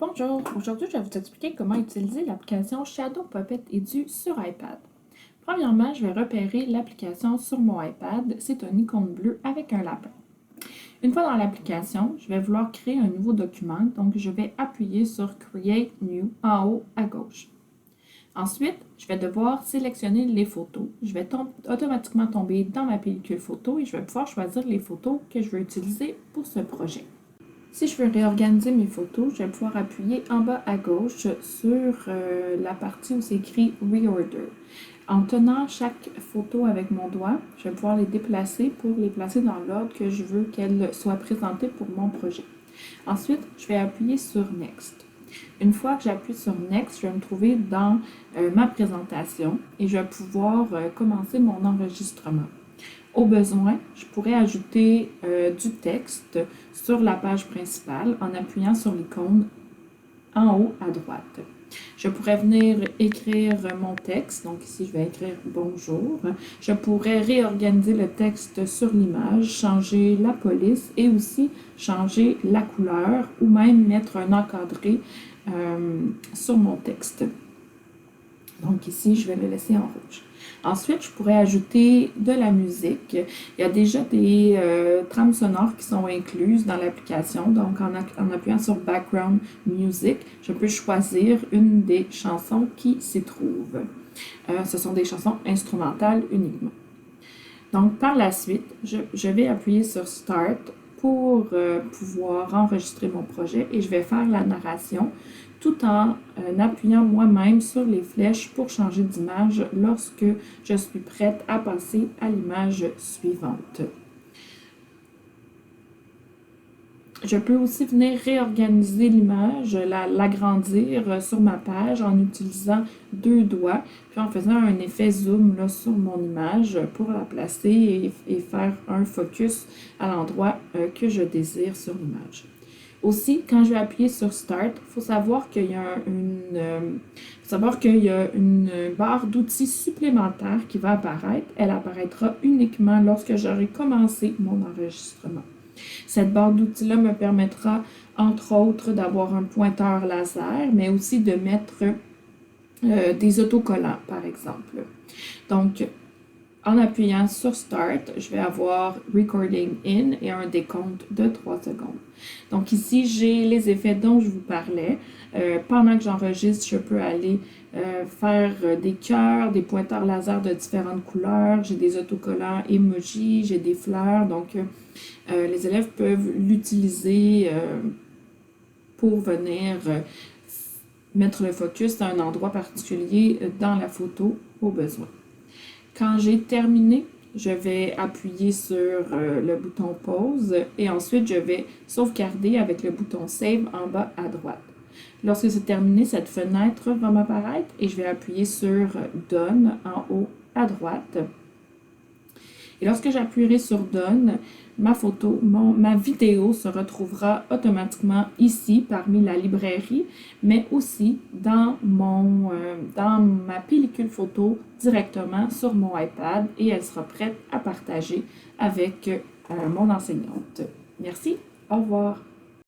Bonjour, aujourd'hui je vais vous expliquer comment utiliser l'application Shadow Puppet Edu sur iPad. Premièrement, je vais repérer l'application sur mon iPad, c'est un icône bleu avec un lapin. Une fois dans l'application, je vais vouloir créer un nouveau document, donc je vais appuyer sur Create New en haut à gauche. Ensuite, je vais devoir sélectionner les photos. Je vais automatiquement tomber dans ma pellicule photo et je vais pouvoir choisir les photos que je veux utiliser pour ce projet. Si je veux réorganiser mes photos, je vais pouvoir appuyer en bas à gauche sur la partie où c'est écrit Reorder. En tenant chaque photo avec mon doigt, je vais pouvoir les déplacer pour les placer dans l'ordre que je veux qu'elles soient présentées pour mon projet. Ensuite, je vais appuyer sur Next. Une fois que j'appuie sur Next, je vais me trouver dans ma présentation et je vais pouvoir commencer mon enregistrement. Au besoin, je pourrais ajouter du texte sur la page principale en appuyant sur l'icône en haut à droite. Je pourrais venir écrire mon texte, donc ici je vais écrire bonjour. Je pourrais réorganiser le texte sur l'image, changer la police et aussi changer la couleur ou même mettre un encadré sur mon texte. Donc ici, je vais le laisser en rouge. Ensuite, je pourrais ajouter de la musique. Il y a déjà des trames sonores qui sont incluses dans l'application. Donc, en appuyant sur Background Music, je peux choisir une des chansons qui s'y trouvent. Ce sont des chansons instrumentales uniquement. Donc, par la suite, je vais appuyer sur Start pour pouvoir enregistrer mon projet et je vais faire la narration tout en appuyant moi-même sur les flèches pour changer d'image lorsque je suis prête à passer à l'image suivante. Je peux aussi venir réorganiser l'image, l'agrandir sur ma page en utilisant deux doigts, puis en faisant un effet zoom là, sur mon image pour la placer et faire un focus à l'endroit que je désire sur l'image. Aussi, quand je vais appuyer sur Start, il faut savoir qu'il y a une barre d'outils supplémentaire qui va apparaître. Elle apparaîtra uniquement lorsque j'aurai commencé mon enregistrement. Cette barre d'outils-là me permettra, entre autres, d'avoir un pointeur laser, mais aussi de mettre des autocollants, par exemple. Donc, en appuyant sur Start, je vais avoir Recording In et un décompte de 3 secondes. Donc ici, j'ai les effets dont je vous parlais. Pendant que j'enregistre, je peux aller faire des cœurs, des pointeurs laser de différentes couleurs. J'ai des autocollants emoji, j'ai des fleurs. Donc, les élèves peuvent l'utiliser pour venir mettre le focus à un endroit particulier dans la photo au besoin. Quand j'ai terminé, je vais appuyer sur le bouton Pause et ensuite je vais sauvegarder avec le bouton Save en bas à droite. Lorsque c'est terminé, cette fenêtre va m'apparaître et je vais appuyer sur Done en haut à droite. Et lorsque j'appuierai sur Done, ma vidéo se retrouvera automatiquement ici parmi la librairie, mais aussi dans ma pellicule photo directement sur mon iPad et elle sera prête à partager avec mon enseignante. Merci, au revoir.